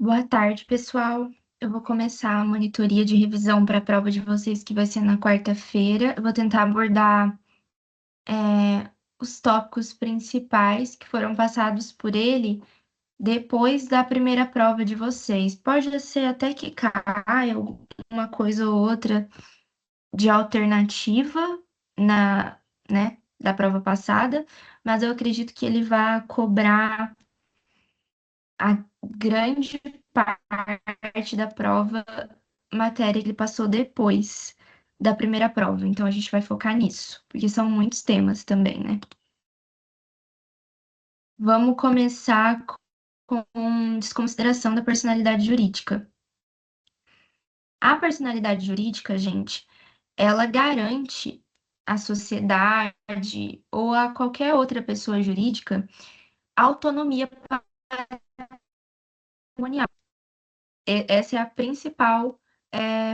Boa tarde, pessoal. Eu vou começar a monitoria de revisão para a prova de vocês, que vai ser na quarta-feira. Eu vou tentar abordar os tópicos principais que foram passados por ele depois da primeira prova de vocês. Pode ser até que caia alguma coisa ou outra de alternativa da prova passada, mas eu acredito que ele vai cobrar a grande parte da prova, matéria que ele passou depois da primeira prova. Então a gente vai focar nisso, porque são muitos temas também, né? Vamos começar com desconsideração da personalidade jurídica. A personalidade jurídica, gente, ela garante à sociedade ou a qualquer outra pessoa jurídica autonomia patrimonial. Essa é a principal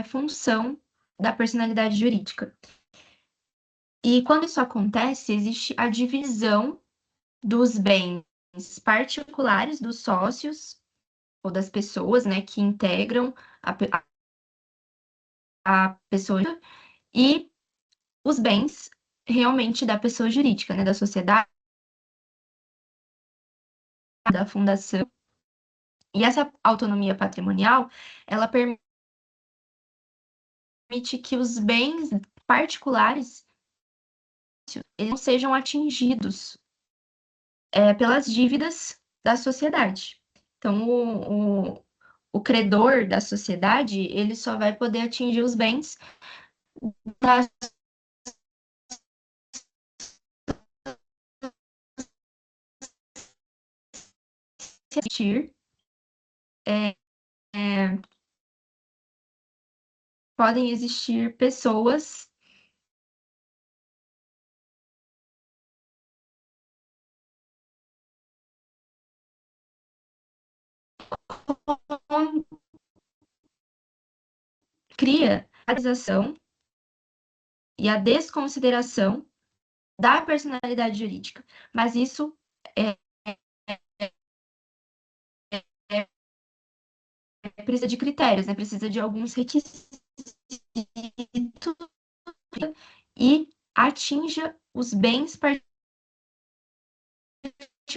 função da personalidade jurídica. E quando isso acontece, existe a divisão dos bens particulares dos sócios ou das pessoas, né, que integram a pessoa e os bens realmente da pessoa jurídica, né, da sociedade, da fundação. E essa autonomia patrimonial, ela permite que os bens particulares eles não sejam atingidos pelas dívidas da sociedade. Então, o credor da sociedade, ele só vai poder atingir os bens da existir, é, é, podem existir pessoas com cria a realização e a desconsideração da personalidade jurídica. Mas isso é, é, precisa de critérios, né? Precisa de alguns requisitos e atinja os bens particulares,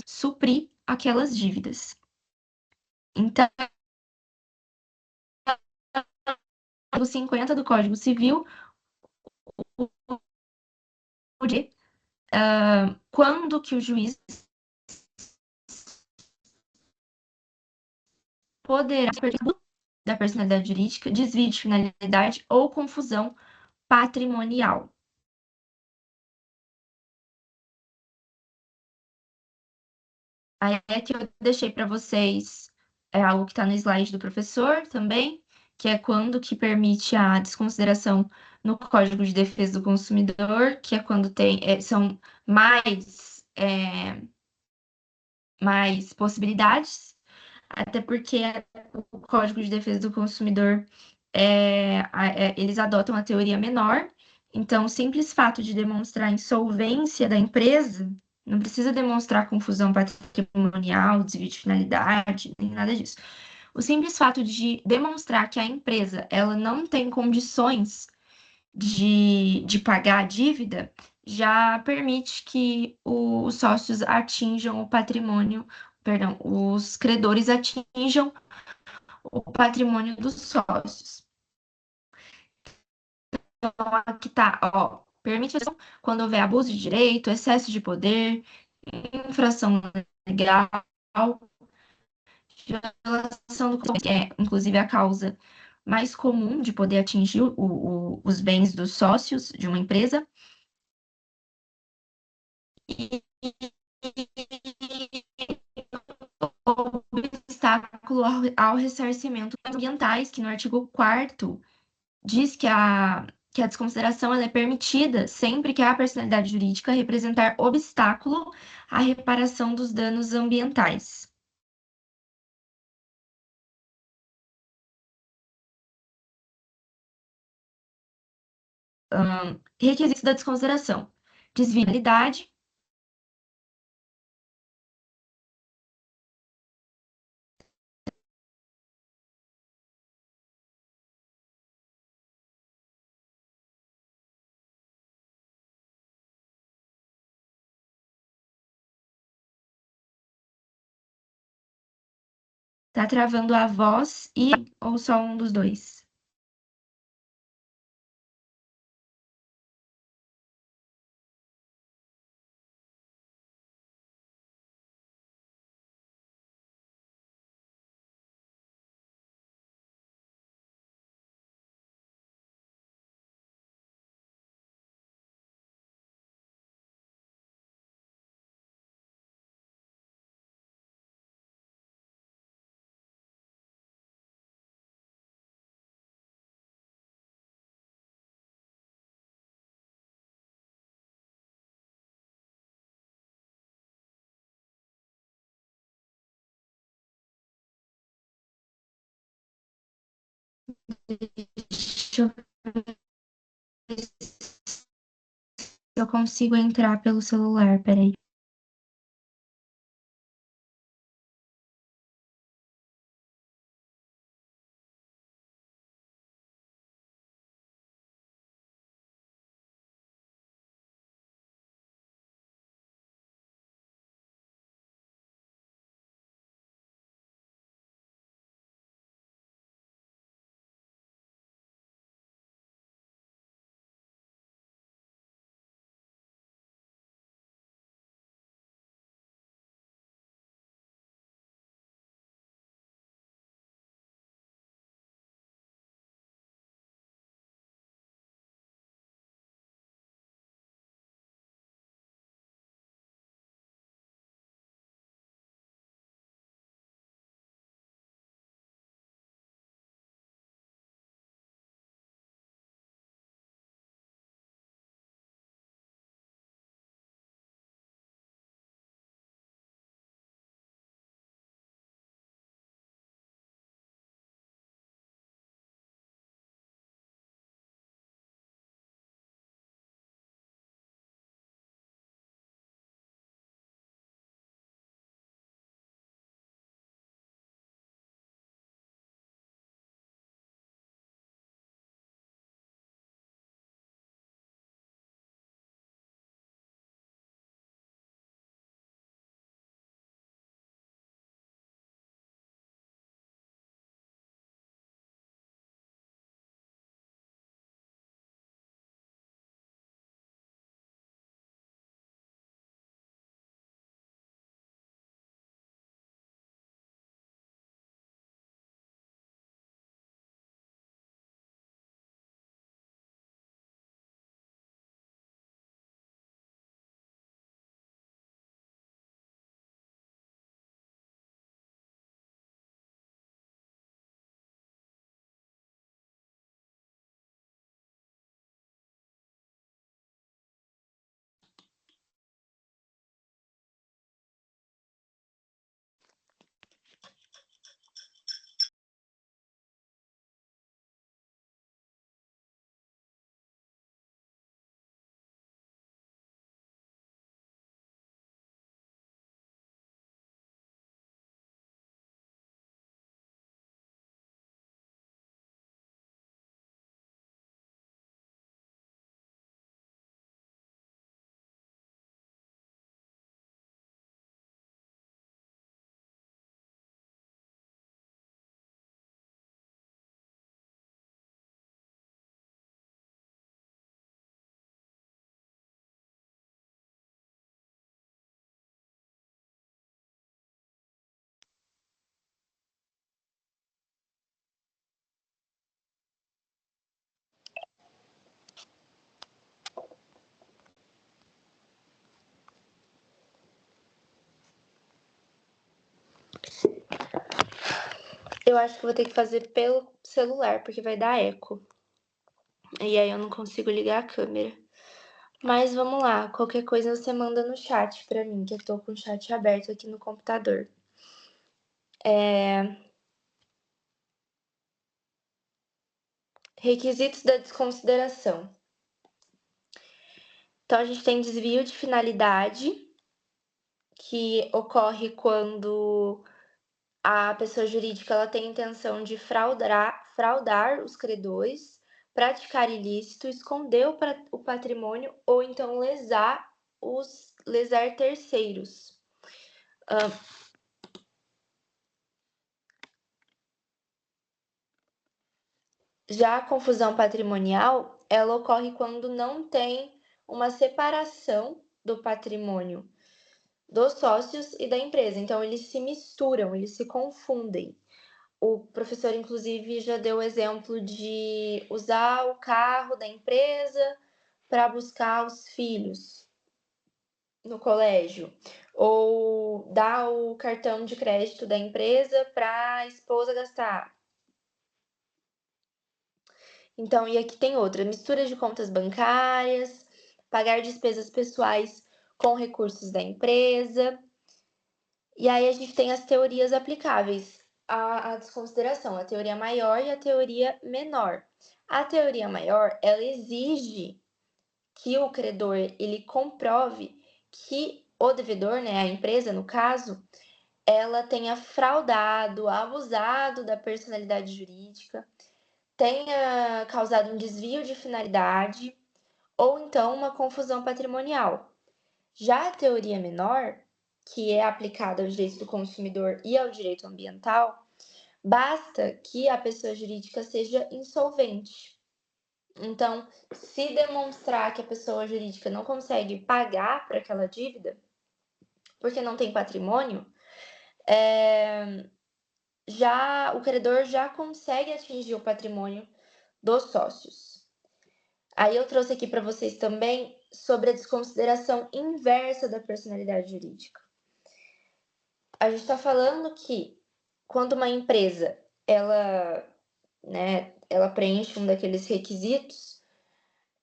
suprir aquelas dívidas. Então, o 50 do Código Civil, quando que o juiz poderá da personalidade jurídica, desvio de finalidade ou confusão patrimonial. Aí é que eu deixei para vocês algo que está no slide do professor também, que é quando que permite a desconsideração no Código de Defesa do Consumidor, que é quando são mais possibilidades, até porque o Código de Defesa do Consumidor eles adotam a teoria menor, então o simples fato de demonstrar a insolvência da empresa não precisa demonstrar confusão patrimonial, desvio de finalidade, nem nada disso. O simples fato de demonstrar que a empresa ela não tem condições de pagar a dívida já permite que os sócios atinjam o patrimônio, perdão, os credores atinjam o patrimônio dos sócios. Então, aqui tá, ó, permite quando houver abuso de direito, excesso de poder, infração legal, violação do que é, inclusive, a causa mais comum de poder atingir os bens dos sócios de uma empresa. E obstáculo ao ressarcimento ambientais, que no artigo 4º diz que a desconsideração ela é permitida sempre que a personalidade jurídica representar obstáculo à reparação dos danos ambientais. Requisitos da desconsideração. Desviabilidade, Tá travando a voz ou só um dos dois? Deixa eu ver se eu consigo entrar pelo celular, peraí. Eu acho que vou ter que fazer pelo celular, porque vai dar eco. E aí eu não consigo ligar a câmera. Mas vamos lá, qualquer coisa você manda no chat pra mim, que eu tô com o chat aberto aqui no computador. Requisitos da desconsideração. Então, a gente tem desvio de finalidade, que ocorre quando a pessoa jurídica ela tem intenção de fraudar os credores, praticar ilícito, esconder o patrimônio ou então lesar terceiros. Já a confusão patrimonial, ela ocorre quando não tem uma separação do patrimônio dos sócios e da empresa. Então, eles se misturam, eles se confundem. O professor, inclusive, já deu o exemplo de usar o carro da empresa para buscar os filhos no colégio, ou dar o cartão de crédito da empresa para a esposa gastar. Então, e aqui tem outra: mistura de contas bancárias, pagar despesas pessoais com recursos da empresa. E aí a gente tem as teorias aplicáveis à desconsideração, a teoria maior e a teoria menor. A teoria maior, ela exige que o credor ele comprove que o devedor, né, a empresa no caso, ela tenha fraudado, abusado da personalidade jurídica, tenha causado um desvio de finalidade ou então uma confusão patrimonial. Já a teoria menor, que é aplicada ao direito do consumidor e ao direito ambiental, basta que a pessoa jurídica seja insolvente. Então, se demonstrar que a pessoa jurídica não consegue pagar para aquela dívida, porque não tem patrimônio, já o credor já consegue atingir o patrimônio dos sócios. Aí eu trouxe aqui para vocês também sobre a desconsideração inversa da personalidade jurídica. A gente está falando que quando uma empresa ela preenche um daqueles requisitos,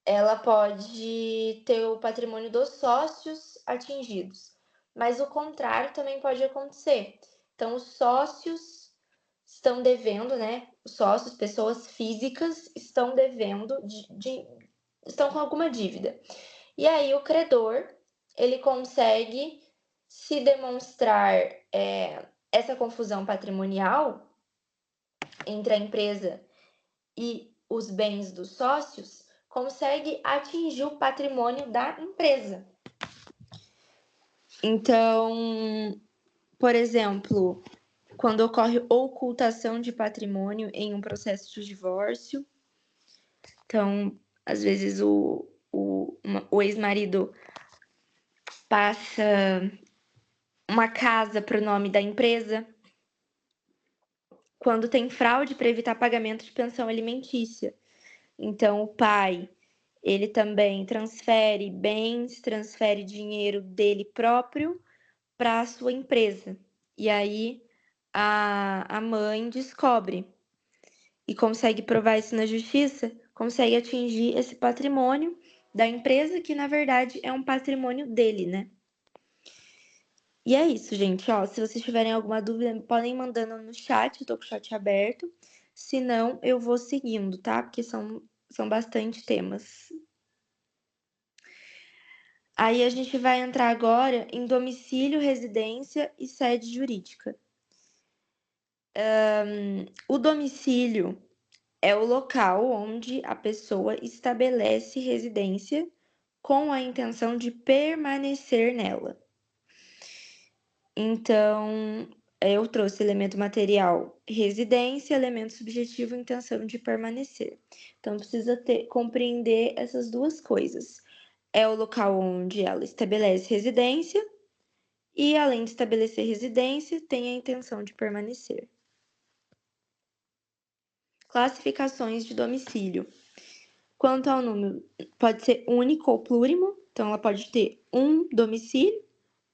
ela pode ter o patrimônio dos sócios atingidos, mas o contrário também pode acontecer. Então, os sócios estão devendo, né? Os sócios, pessoas físicas, estão devendo, estão com alguma dívida. E aí o credor ele consegue se demonstrar essa confusão patrimonial entre a empresa e os bens dos sócios, consegue atingir o patrimônio da empresa. Então, por exemplo, quando ocorre ocultação de patrimônio em um processo de divórcio, então, às vezes o ex-marido passa uma casa para o nome da empresa, quando tem fraude para evitar pagamento de pensão alimentícia. Então, o pai, ele também transfere bens, transfere dinheiro dele próprio para a sua empresa. E aí a mãe descobre e consegue provar isso na justiça, consegue atingir esse patrimônio da empresa, que na verdade é um patrimônio dele, né? E é isso, gente. Ó, se vocês tiverem alguma dúvida, podem ir mandando no chat, eu tô com o chat aberto. Se não, eu vou seguindo, tá? Porque são bastante temas. Aí a gente vai entrar agora em domicílio, residência e sede jurídica. O domicílio é o local onde a pessoa estabelece residência com a intenção de permanecer nela. Então, eu trouxe elemento material, residência, elemento subjetivo, intenção de permanecer. Então, precisa compreender essas duas coisas. É o local onde ela estabelece residência e, além de estabelecer residência, tem a intenção de permanecer. Classificações de domicílio. Quanto ao número, pode ser único ou plurimo, então ela pode ter um domicílio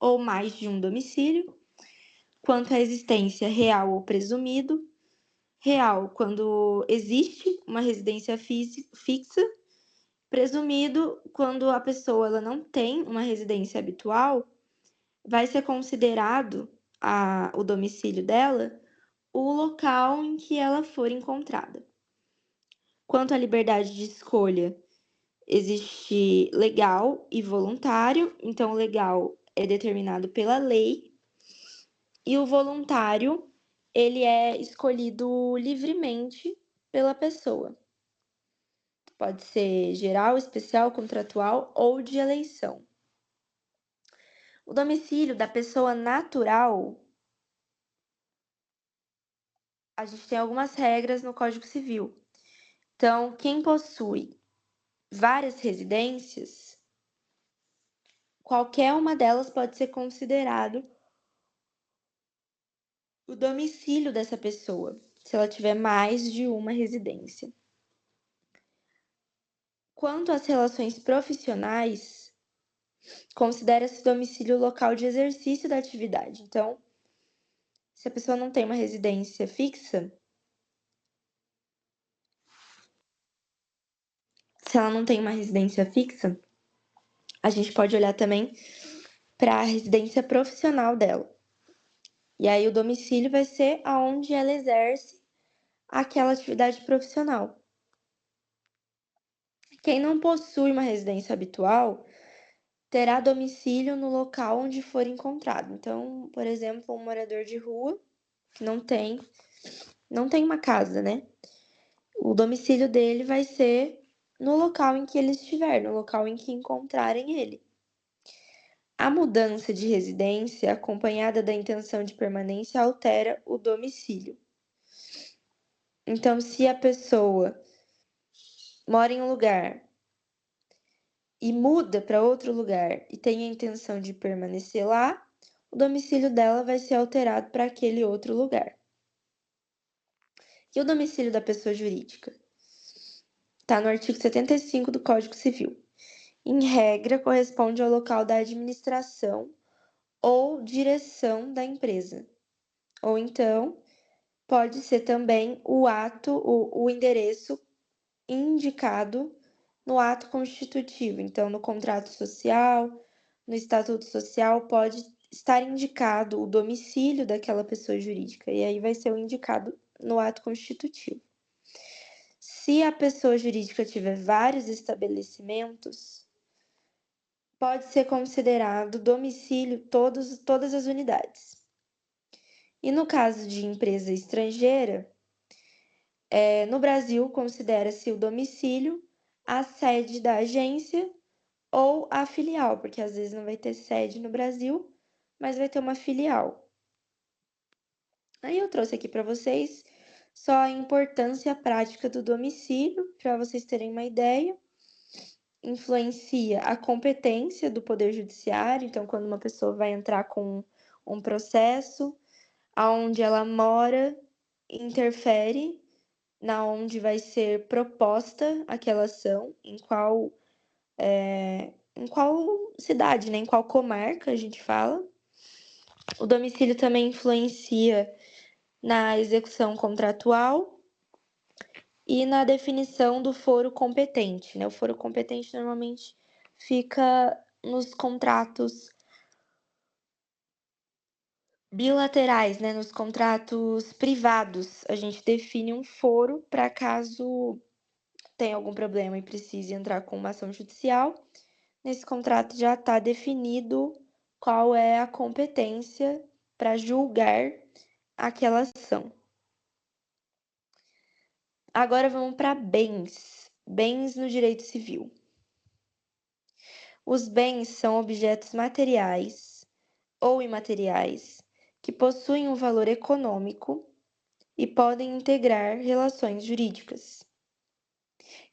ou mais de um domicílio. Quanto à existência real ou presumido, real quando existe uma residência fixa, presumido quando a pessoa ela não tem uma residência habitual, vai ser considerado o domicílio dela o local em que ela for encontrada. Quanto à liberdade de escolha, existe legal e voluntário. Então, o legal é determinado pela lei e o voluntário, ele é escolhido livremente pela pessoa. Pode ser geral, especial, contratual ou de eleição. O domicílio da pessoa natural, a gente tem algumas regras no Código Civil. Então, quem possui várias residências, qualquer uma delas pode ser considerado o domicílio dessa pessoa, se ela tiver mais de uma residência. Quanto às relações profissionais, considera-se domicílio o local de exercício da atividade. Então, se a pessoa não tem uma residência fixa, a gente pode olhar também para a residência profissional dela. E aí o domicílio vai ser aonde ela exerce aquela atividade profissional. Quem não possui uma residência habitual terá domicílio no local onde for encontrado. Então, por exemplo, um morador de rua que não tem uma casa, né? O domicílio dele vai ser no local em que ele estiver, no local em que encontrarem ele. A mudança de residência, acompanhada da intenção de permanência, altera o domicílio. Então, se a pessoa mora em um lugar e muda para outro lugar e tem a intenção de permanecer lá, o domicílio dela vai ser alterado para aquele outro lugar. E o domicílio da pessoa jurídica? Está no artigo 75 do Código Civil. Em regra, corresponde ao local da administração ou direção da empresa. Ou então, pode ser também o endereço indicado no ato constitutivo. Então, no contrato social, no estatuto social, pode estar indicado o domicílio daquela pessoa jurídica, e aí vai ser o indicado no ato constitutivo. Se a pessoa jurídica tiver vários estabelecimentos, pode ser considerado domicílio todas as unidades. E no caso de empresa estrangeira, no Brasil, considera-se o domicílio a sede da agência ou a filial, porque às vezes não vai ter sede no Brasil, mas vai ter uma filial. Aí eu trouxe aqui para vocês só a importância prática do domicílio, para vocês terem uma ideia. Influencia a competência do Poder Judiciário, então quando uma pessoa vai entrar com um processo, aonde ela mora, interfere na onde vai ser proposta aquela ação, em qual cidade, né? Em qual comarca a gente fala. O domicílio também influencia na execução contratual e na definição do foro competente, né? O foro competente normalmente fica nos contratos bilaterais, né? Nos contratos privados, a gente define um foro para caso tenha algum problema e precise entrar com uma ação judicial. Nesse contrato já está definido qual é a competência para julgar aquela ação. Agora vamos para bens. Bens no direito civil. Os bens são objetos materiais ou imateriais que possuem um valor econômico e podem integrar relações jurídicas.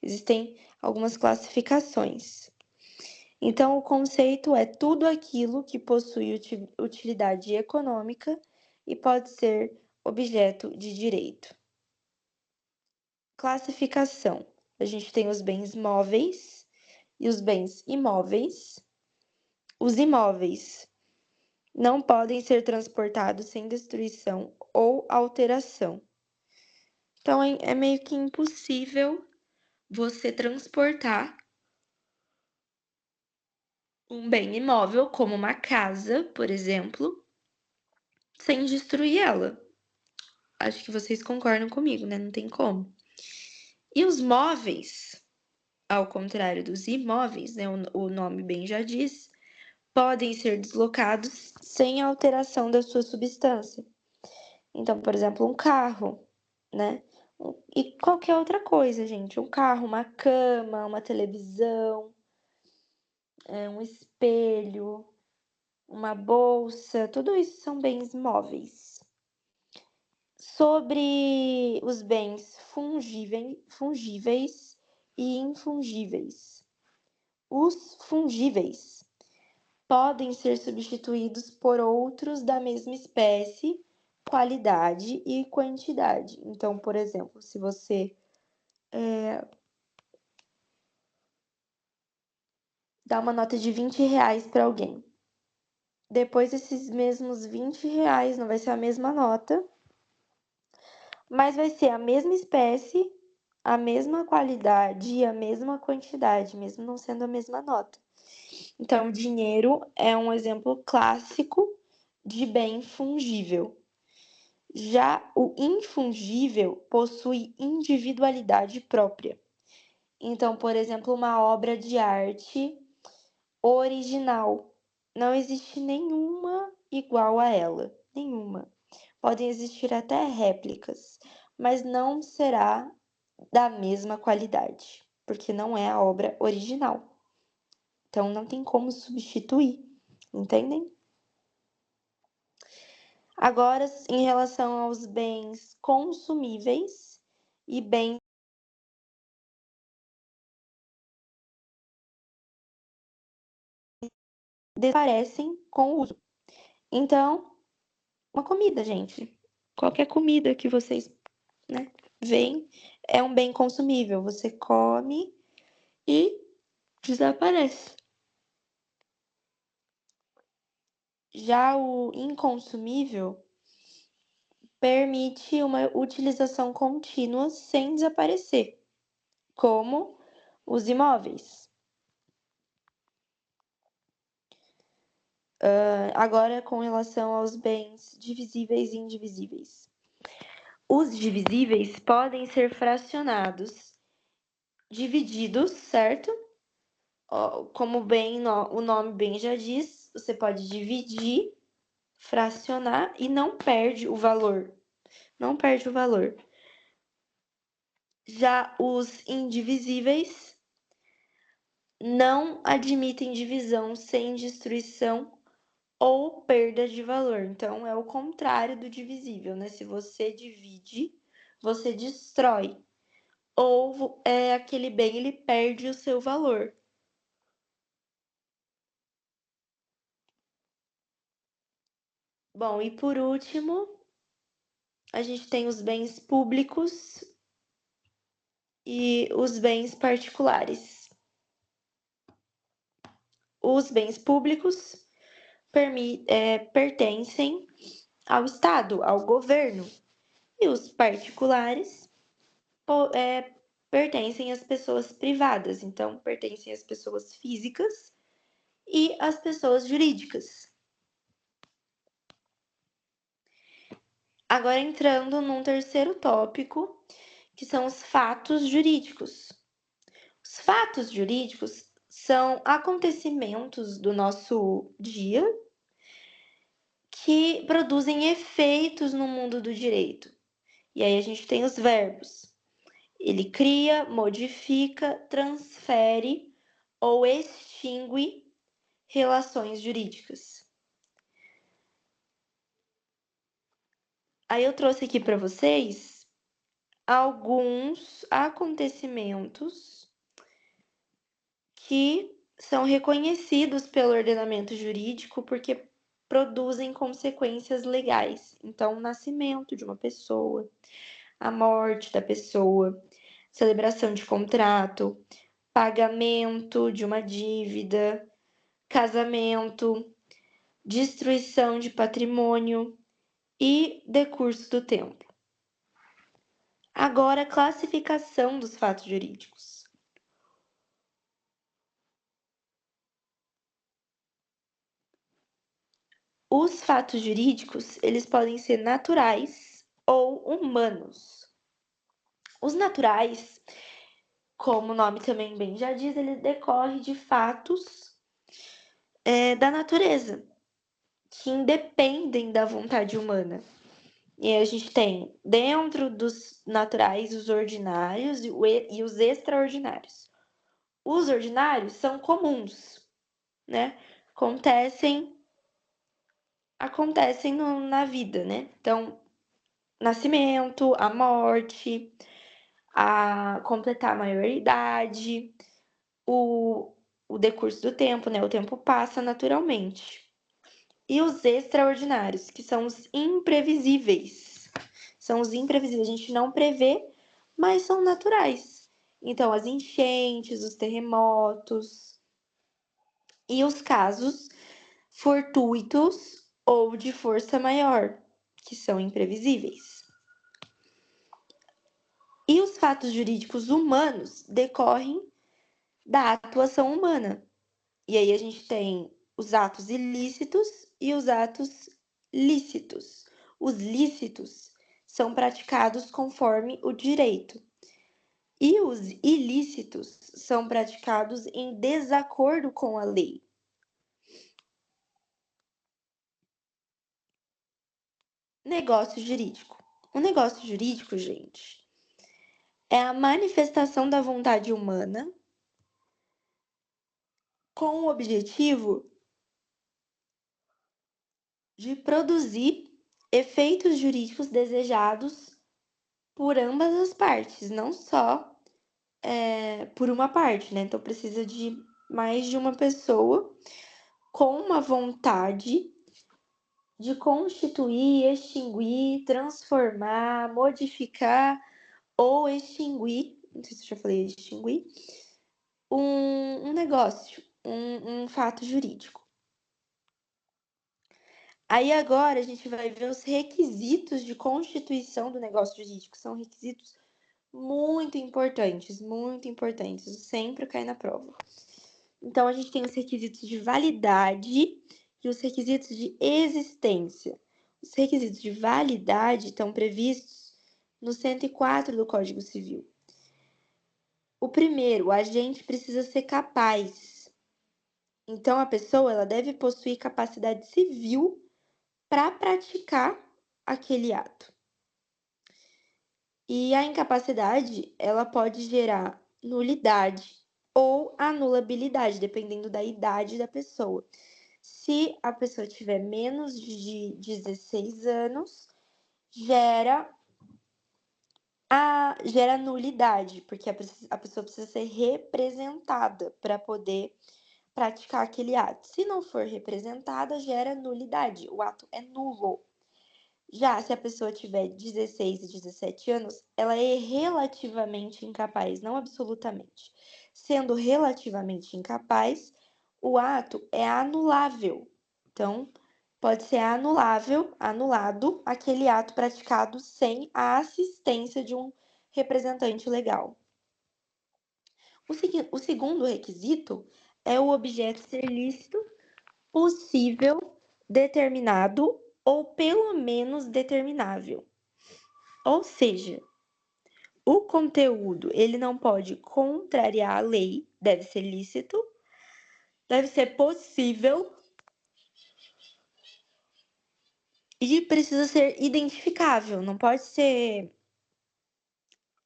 Existem algumas classificações. Então, o conceito é tudo aquilo que possui utilidade econômica e pode ser objeto de direito. Classificação: a gente tem os bens móveis e os bens imóveis. Os imóveis não podem ser transportados sem destruição ou alteração. Então, é meio que impossível você transportar um bem imóvel, como uma casa, por exemplo, sem destruir ela. Acho que vocês concordam comigo, né? Não tem como. E os móveis, ao contrário dos imóveis, né? O nome bem já diz, podem ser deslocados sem alteração da sua substância. Então, por exemplo, um carro, né? E qualquer outra coisa, gente. Um carro, uma cama, uma televisão, um espelho, uma bolsa, tudo isso são bens móveis. Sobre os bens fungíveis e infungíveis. Os fungíveis podem ser substituídos por outros da mesma espécie, qualidade e quantidade. Então, por exemplo, se você dá uma nota de R$ 20 para alguém, depois esses mesmos R$ 20 não vai ser a mesma nota, mas vai ser a mesma espécie, a mesma qualidade e a mesma quantidade, mesmo não sendo a mesma nota. Então, dinheiro é um exemplo clássico de bem fungível. Já o infungível possui individualidade própria. Então, por exemplo, uma obra de arte original. Não existe nenhuma igual a ela. Nenhuma. Podem existir até réplicas, mas não será da mesma qualidade, porque não é a obra original. Então, não tem como substituir, entendem? Agora, em relação aos bens consumíveis e bens desaparecem com o uso. Então, uma comida, gente. Qualquer comida que vocês, veem é um bem consumível. Você come e desaparece. Já o inconsumível permite uma utilização contínua sem desaparecer, como os imóveis. Agora, com relação aos bens divisíveis e indivisíveis. Os divisíveis podem ser fracionados, divididos, certo? Como bem o nome bem já diz, você pode dividir, fracionar e não perde o valor. Não perde o valor. Já os indivisíveis não admitem divisão sem destruição ou perda de valor. Então, é o contrário do divisível, né? Se você divide, você destrói. Ou aquele bem, ele perde o seu valor. Bom, e por último, a gente tem os bens públicos e os bens particulares. Os bens públicos pertencem ao Estado, ao governo, e os particulares pertencem às pessoas privadas, então pertencem às pessoas físicas e às pessoas jurídicas. Agora entrando num terceiro tópico, que são os fatos jurídicos. Os fatos jurídicos são acontecimentos do nosso dia que produzem efeitos no mundo do direito. E aí a gente tem os verbos. Ele cria, modifica, transfere ou extingue relações jurídicas. Aí eu trouxe aqui para vocês alguns acontecimentos que são reconhecidos pelo ordenamento jurídico porque produzem consequências legais. Então, o nascimento de uma pessoa, a morte da pessoa, celebração de contrato, pagamento de uma dívida, casamento, destruição de patrimônio e decurso do tempo. Agora, a classificação dos fatos jurídicos. Os fatos jurídicos, eles podem ser naturais ou humanos. Os naturais, como o nome também bem já diz, ele decorre de fatos da natureza, que independem da vontade humana. E aí a gente tem, dentro dos naturais, os ordinários e os extraordinários. Os ordinários são comuns, né? Acontecem na vida, né? Então, nascimento, a morte, a completar a maioridade, o decurso do tempo, né? O tempo passa naturalmente. E os extraordinários, que são os imprevisíveis. São os imprevisíveis, a gente não prevê, mas são naturais. Então, as enchentes, os terremotos e os casos fortuitos ou de força maior, que são imprevisíveis. E os fatos jurídicos humanos decorrem da atuação humana. E aí a gente tem os atos ilícitos e os atos lícitos. Os lícitos são praticados conforme o direito. E os ilícitos são praticados em desacordo com a lei. Negócio jurídico. O negócio jurídico, gente, é a manifestação da vontade humana com o objetivo de produzir efeitos jurídicos desejados por ambas as partes, não só por uma parte, né? Então precisa de mais de uma pessoa com uma vontade de constituir, extinguir, transformar, modificar ou extinguir, não sei se eu já falei extinguir, um negócio, um fato jurídico. Aí agora a gente vai ver os requisitos de constituição do negócio jurídico. São requisitos muito importantes, sempre cai na prova. Então, a gente tem os requisitos de validade e os requisitos de existência. Os requisitos de validade estão previstos no 104 do Código Civil. O primeiro, o agente precisa ser capaz. Então, a pessoa ela deve possuir capacidade civil para praticar aquele ato. E a incapacidade, ela pode gerar nulidade ou anulabilidade, dependendo da idade da pessoa. Se a pessoa tiver menos de 16 anos, gera nulidade, porque a pessoa precisa ser representada para poder praticar aquele ato. Se não for representada, gera nulidade, o ato é nulo. Já se a pessoa tiver 16 e 17 anos, ela é relativamente incapaz, não absolutamente. Sendo relativamente incapaz, o ato é anulável. Então, pode ser anulado aquele ato praticado sem a assistência de um representante legal. O segundo requisito é o objeto ser lícito, possível, determinado ou pelo menos determinável. Ou seja, o conteúdo ele não pode contrariar a lei, deve ser lícito, deve ser possível e precisa ser identificável, não pode ser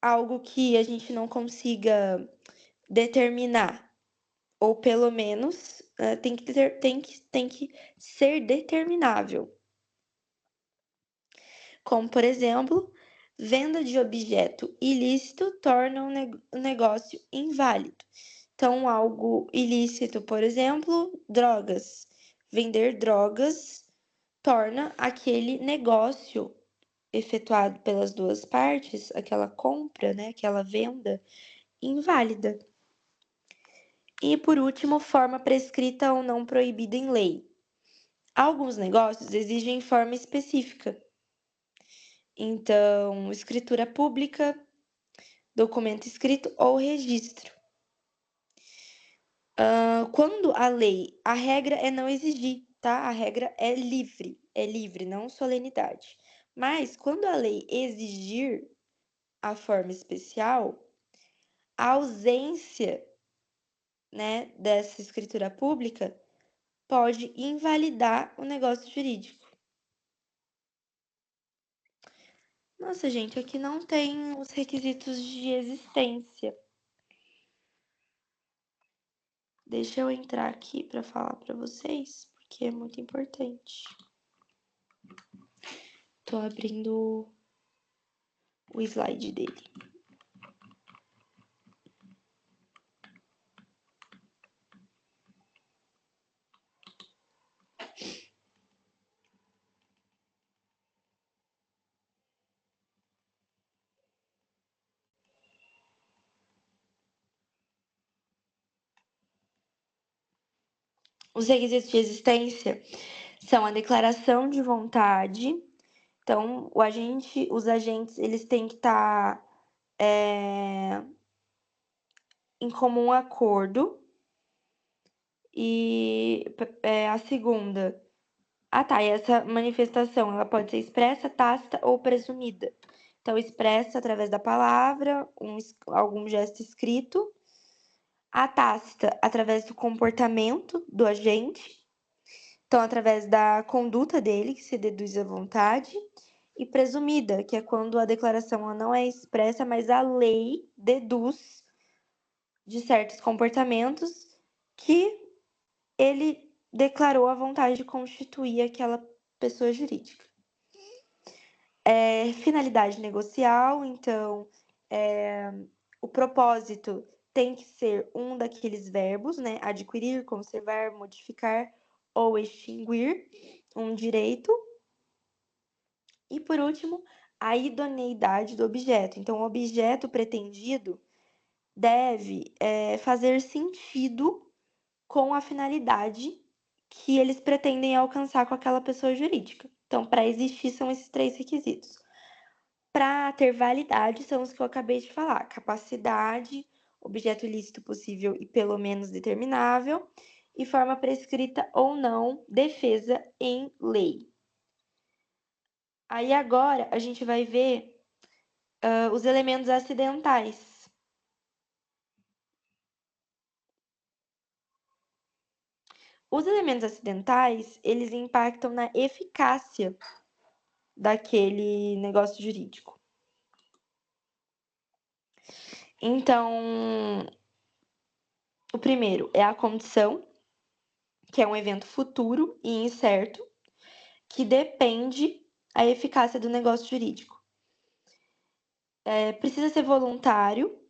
algo que a gente não consiga determinar, ou pelo menos tem que ser determinável. Como, por exemplo, venda de objeto ilícito torna um negócio inválido. Então, algo ilícito, por exemplo, drogas. Vender drogas torna aquele negócio efetuado pelas duas partes, aquela compra, né, aquela venda, inválida. E, por último, forma prescrita ou não proibida em lei. Alguns negócios exigem forma específica. Então, escritura pública, documento escrito ou registro. Quando a regra é não exigir, tá? A regra é livre, não solenidade. Mas quando a lei exigir a forma especial, a ausência, né, dessa escritura pública pode invalidar o negócio jurídico. Nossa, gente, aqui não tem os requisitos de existência. Deixa eu entrar aqui para falar para vocês, porque é muito importante. Tô abrindo o slide dele. Os requisitos de existência são a declaração de vontade. Então, os agentes, eles têm que estar em comum acordo. E a segunda. E essa manifestação, ela pode ser expressa, tácita ou presumida. Então, expressa através da palavra, algum gesto escrito. A tácita, através do comportamento do agente. Então, através da conduta dele, que se deduz à vontade. E presumida, que é quando a declaração não é expressa, mas a lei deduz de certos comportamentos que ele declarou a vontade de constituir aquela pessoa jurídica. Finalidade negocial, então, o propósito tem que ser um daqueles verbos, né? Adquirir, conservar, modificar ou extinguir um direito. E, por último, a idoneidade do objeto. Então, o objeto pretendido deve fazer sentido com a finalidade que eles pretendem alcançar com aquela pessoa jurídica. Então, para existir, são esses 3 requisitos. Para ter validade, são os que eu acabei de falar: capacidade, objeto ilícito possível e pelo menos determinável, e forma prescrita ou não, defesa em lei. Aí agora a gente vai ver os elementos acidentais. Os elementos acidentais, eles impactam na eficácia daquele negócio jurídico. Então, o primeiro é a condição, que é um evento futuro e incerto, que depende a eficácia do negócio jurídico. Precisa ser voluntário,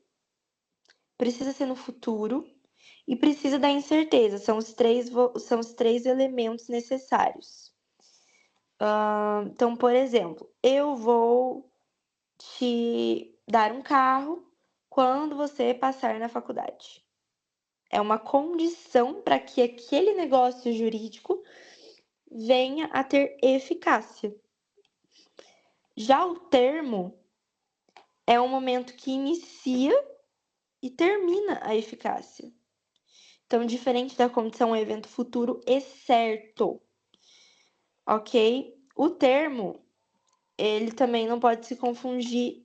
precisa ser no futuro e precisa da incerteza. São os três elementos necessários. Então, por exemplo, eu vou te dar um carro quando você passar na faculdade. É uma condição para que aquele negócio jurídico venha a ter eficácia. Já o termo é um momento que inicia e termina a eficácia. Então, diferente da condição, é um evento futuro e certo. Ok? O termo, ele também não pode se confundir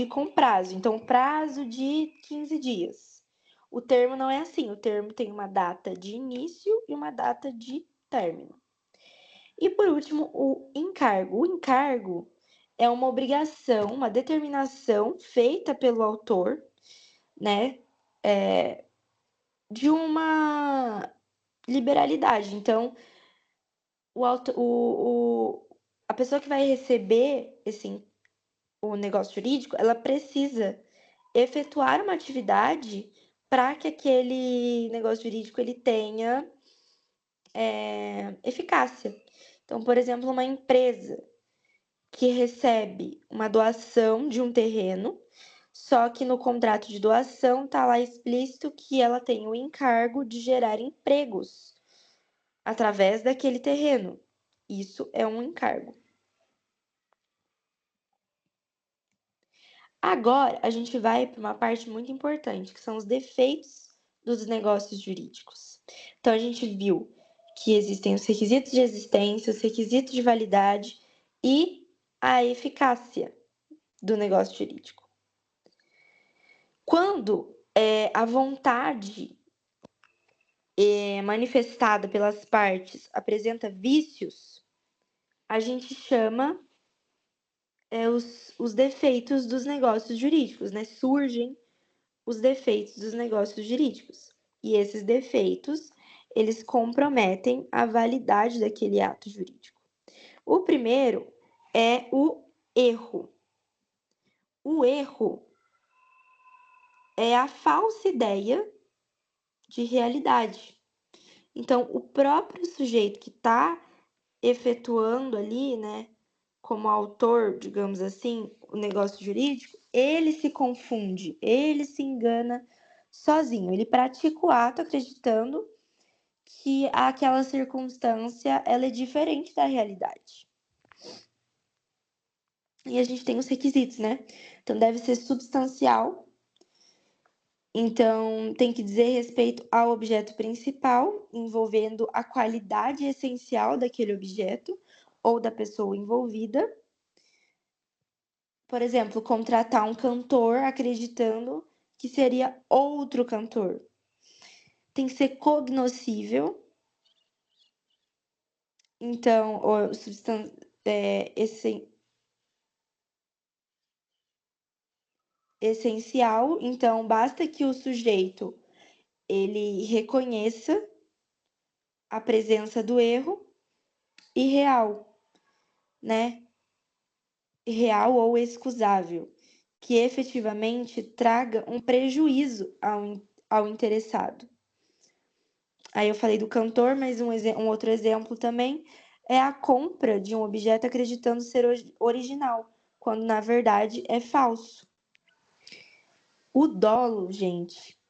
com prazo. Então, prazo de 15 dias. O termo não é assim. O termo tem uma data de início e uma data de término. E, por último, o encargo. O encargo é uma obrigação, uma determinação feita pelo autor, né? De uma liberalidade. Então, a pessoa que vai receber o negócio jurídico, ela precisa efetuar uma atividade para que aquele negócio jurídico ele tenha eficácia. Então, por exemplo, uma empresa que recebe uma doação de um terreno, só que no contrato de doação está lá explícito que ela tem o encargo de gerar empregos através daquele terreno. Isso é um encargo. Agora, a gente vai para uma parte muito importante, que são os defeitos dos negócios jurídicos. Então, a gente viu que existem os requisitos de existência, os requisitos de validade e a eficácia do negócio jurídico. Quando a vontade manifestada pelas partes apresenta vícios, a gente chama os defeitos dos negócios jurídicos, né? Surgem os defeitos dos negócios jurídicos. E esses defeitos, eles comprometem a validade daquele ato jurídico. O primeiro é o erro. O erro é a falsa ideia de realidade. Então, o próprio sujeito que está efetuando ali, né, como autor, digamos assim, o negócio jurídico, ele se confunde, ele se engana sozinho. Ele pratica o ato acreditando que aquela circunstância ela é diferente da realidade. E a gente tem os requisitos, né? Então, deve ser substancial. Então, tem que dizer respeito ao objeto principal, envolvendo a qualidade essencial daquele objeto ou da pessoa envolvida. Por exemplo, contratar um cantor acreditando que seria outro cantor. Tem que ser cognoscível. Então, essencial. Então, basta que o sujeito ele reconheça a presença do erro e real, né? Real ou excusável, que efetivamente traga um prejuízo ao interessado. Aí eu falei do cantor, mas um outro exemplo também é a compra de um objeto acreditando ser original, quando na verdade é falso. O dolo, gente,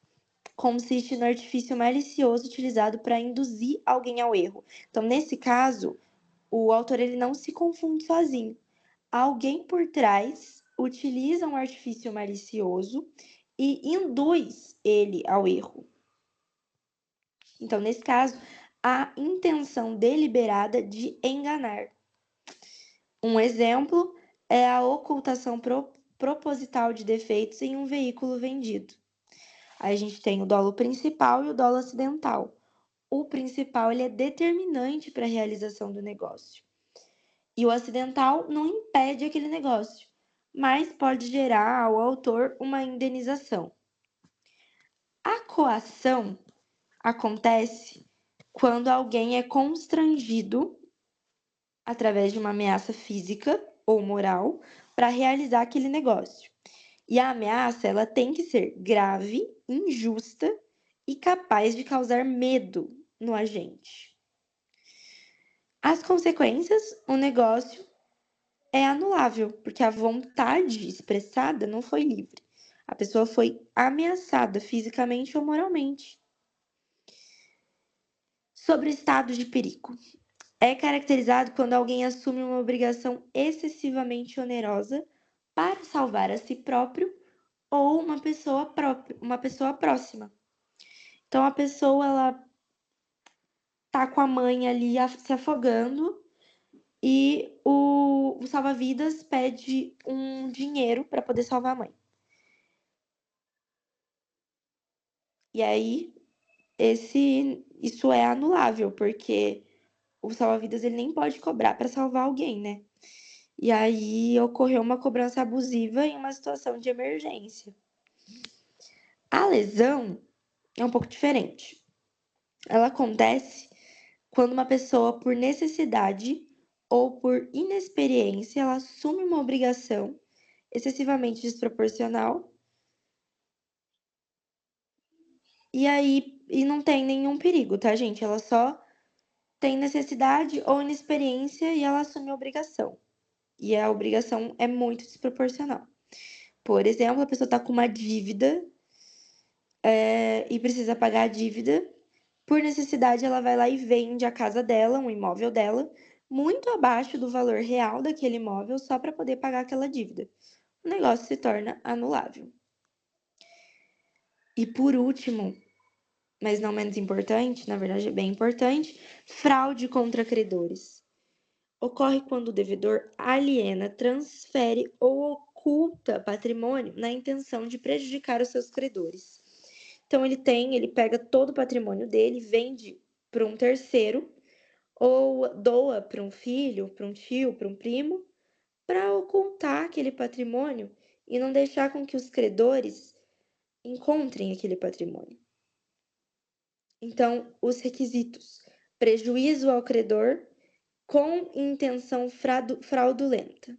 consiste no artifício malicioso utilizado para induzir alguém ao erro. Então, nesse caso, o autor ele não se confunde sozinho. Alguém por trás utiliza um artifício malicioso e induz ele ao erro. Então, nesse caso, a intenção deliberada de enganar. Um exemplo é a ocultação proposital de defeitos em um veículo vendido. Aí a gente tem o dolo principal e o dolo acidental. O principal ele é determinante para a realização do negócio. E o acidental não impede aquele negócio, mas pode gerar ao autor uma indenização. A coação acontece quando alguém é constrangido através de uma ameaça física ou moral para realizar aquele negócio. E a ameaça, ela tem que ser grave, injusta e capaz de causar medo no agente. As consequências, o negócio é anulável, porque a vontade expressada não foi livre. A pessoa foi ameaçada fisicamente ou moralmente. Sobre o estado de perigo. É caracterizado quando alguém assume uma obrigação excessivamente onerosa para salvar a si próprio ou uma pessoa próxima. Então a pessoa ela tá com a mãe ali se afogando e o salva-vidas pede um dinheiro para poder salvar a mãe. E aí isso é anulável, porque o salva-vidas ele nem pode cobrar para salvar alguém, né? E aí ocorreu uma cobrança abusiva em uma situação de emergência. A lesão é um pouco diferente. Ela acontece quando uma pessoa, por necessidade ou por inexperiência, ela assume uma obrigação excessivamente desproporcional e não tem nenhum perigo, tá, gente? Ela só tem necessidade ou inexperiência e ela assume a obrigação. E a obrigação é muito desproporcional. Por exemplo, a pessoa está com uma dívida e precisa pagar a dívida. Por necessidade, ela vai lá e vende a casa dela, um imóvel dela, muito abaixo do valor real daquele imóvel, só para poder pagar aquela dívida. O negócio se torna anulável. E por último, mas não menos importante, na verdade é bem importante, fraude contra credores. Ocorre quando o devedor aliena, transfere ou oculta patrimônio na intenção de prejudicar os seus credores. Então ele pega todo o patrimônio dele, vende para um terceiro ou doa para um filho, para um tio, para um primo, para ocultar aquele patrimônio e não deixar com que os credores encontrem aquele patrimônio. Então, os requisitos: prejuízo ao credor com intenção fraudulenta.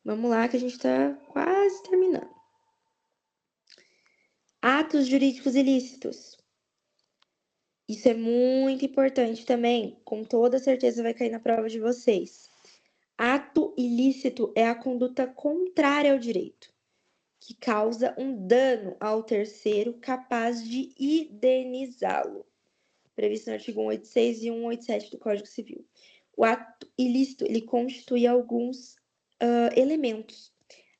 Vamos lá que a gente tá quase terminando. Atos jurídicos ilícitos. Isso é muito importante também, com toda certeza vai cair na prova de vocês. Ato ilícito é a conduta contrária ao direito, que causa um dano ao terceiro capaz de indenizá-lo, previsto no artigo 186 e 187 do Código Civil. O ato ilícito, ele constitui alguns elementos.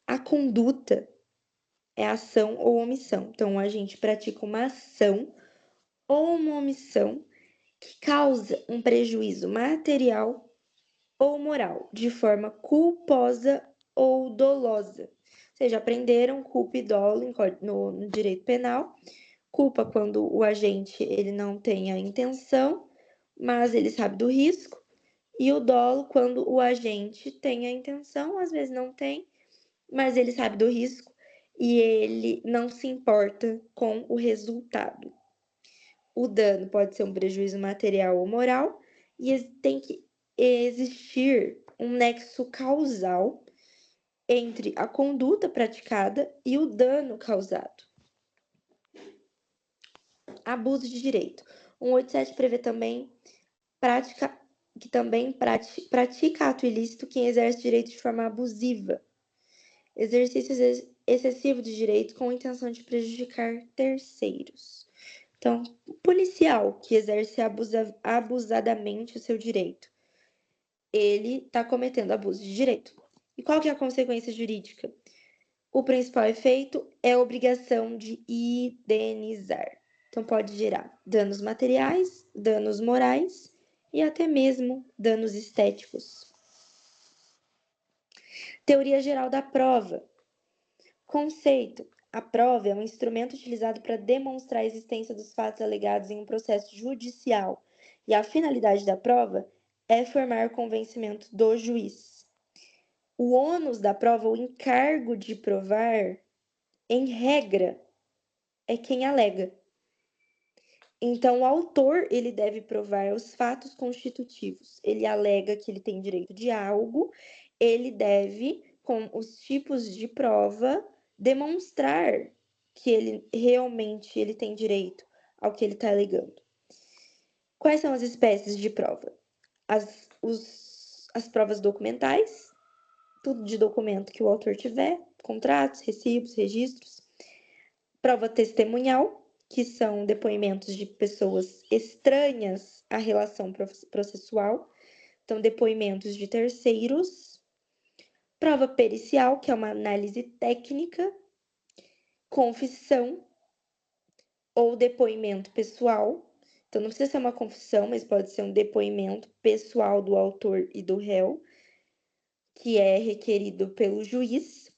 A conduta é ação ou omissão. Então, a gente pratica uma ação ou uma omissão que causa um prejuízo material ou moral, de forma culposa ou dolosa. Vocês já aprenderam culpa e dolo no direito penal. Culpa quando o agente ele não tem a intenção, mas ele sabe do risco. E o dolo quando o agente tem a intenção, às vezes não tem, mas ele sabe do risco e ele não se importa com o resultado. O dano pode ser um prejuízo material ou moral e tem que existir um nexo causal entre a conduta praticada e o dano causado. Abuso de direito. 187 prevê também que também pratica ato ilícito quem exerce direito de forma abusiva. Exercício excessivo de direito com a intenção de prejudicar terceiros. Então, o policial que exerce abusadamente o seu direito, ele está cometendo abuso de direito. E qual que é a consequência jurídica? O principal efeito é a obrigação de indenizar. Então, pode gerar danos materiais, danos morais e até mesmo danos estéticos. Teoria geral da prova. Conceito. A prova é um instrumento utilizado para demonstrar a existência dos fatos alegados em um processo judicial, e a finalidade da prova é formar o convencimento do juiz. O ônus da prova, o encargo de provar, em regra, é quem alega. Então, o autor, ele deve provar os fatos constitutivos. Ele alega que ele tem direito de algo, ele deve, com os tipos de prova, demonstrar que ele realmente ele tem direito ao que ele está alegando. Quais são as espécies de prova? As provas documentais, tudo de documento que o autor tiver, contratos, recibos, registros. Prova testemunhal, que são depoimentos de pessoas estranhas à relação processual, então depoimentos de terceiros. Prova pericial, que é uma análise técnica. Confissão ou depoimento pessoal. Então, não precisa ser uma confissão, mas pode ser um depoimento pessoal do autor e do réu, que é requerido pelo juiz.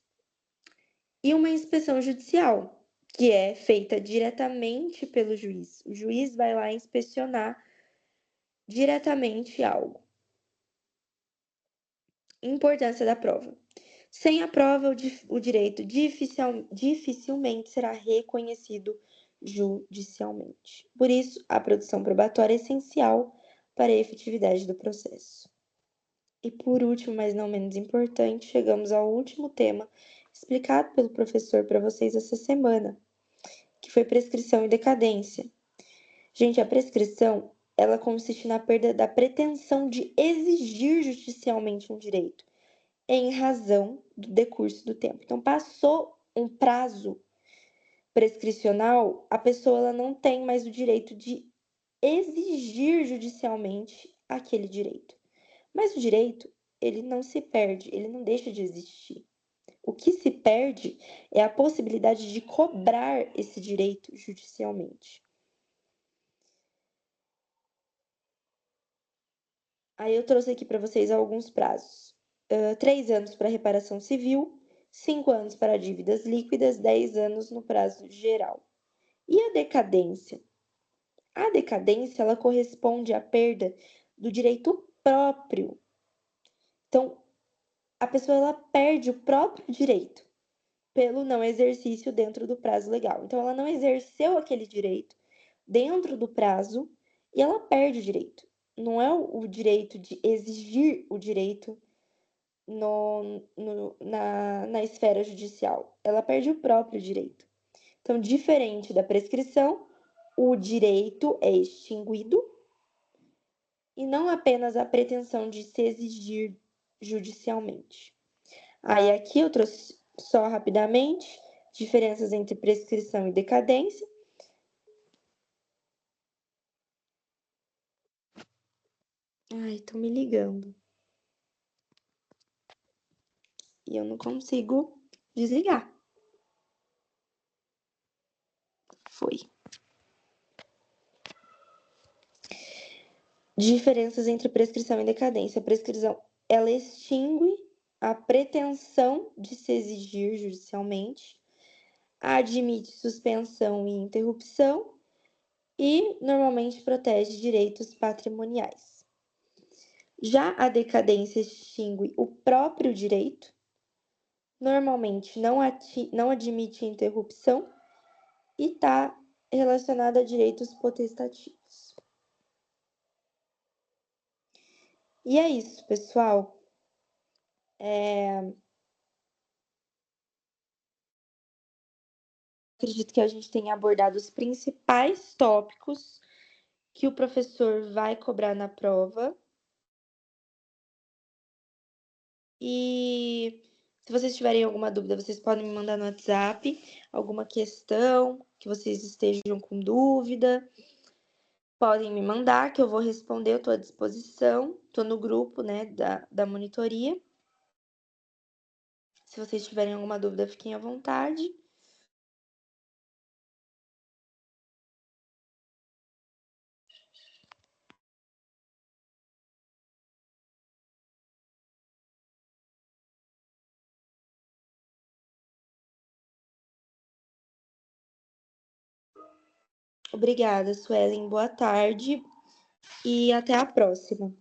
E uma inspeção judicial, que é feita diretamente pelo juiz. O juiz vai lá inspecionar diretamente algo. Importância da prova. Sem a prova, o direito dificilmente será reconhecido judicialmente. Por isso, a produção probatória é essencial para a efetividade do processo. E por último, mas não menos importante, chegamos ao último tema explicado pelo professor para vocês essa semana, que foi prescrição e decadência. Gente, a prescrição, ela consiste na perda da pretensão de exigir judicialmente um direito, em razão do decurso do tempo. Então, passou um prazo prescricional, a pessoa ela não tem mais o direito de exigir judicialmente aquele direito. Mas o direito, ele não se perde, ele não deixa de existir. O que se perde é a possibilidade de cobrar esse direito judicialmente. Aí eu trouxe aqui para vocês alguns prazos. 3 anos para reparação civil, 5 anos para dívidas líquidas, 10 anos no prazo geral. E a decadência? A decadência, ela corresponde à perda do direito próprio. Então, a pessoa ela perde o próprio direito pelo não exercício dentro do prazo legal. Então, ela não exerceu aquele direito dentro do prazo e ela perde o direito. Não é o direito de exigir o direito na esfera judicial. Ela perde o próprio direito. Então, diferente da prescrição, o direito é extinguido e não apenas a pretensão de se exigir judicialmente. Aí aqui eu trouxe só rapidamente diferenças entre prescrição e decadência. Ai, estão me ligando. E eu não consigo desligar. Foi. Diferenças entre prescrição e decadência. A prescrição, ela extingue a pretensão de se exigir judicialmente, admite suspensão e interrupção e normalmente protege direitos patrimoniais. Já a decadência extingue o próprio direito, normalmente não admite interrupção e está relacionada a direitos potestativos. E é isso, pessoal. Acredito que a gente tenha abordado os principais tópicos que o professor vai cobrar na prova. E se vocês tiverem alguma dúvida, vocês podem me mandar no WhatsApp, alguma questão que vocês estejam com dúvida. Podem me mandar, que eu vou responder, eu estou à disposição. Estou no grupo, né, da monitoria. Se vocês tiverem alguma dúvida, fiquem à vontade. Obrigada, Suelen. Boa tarde e até a próxima.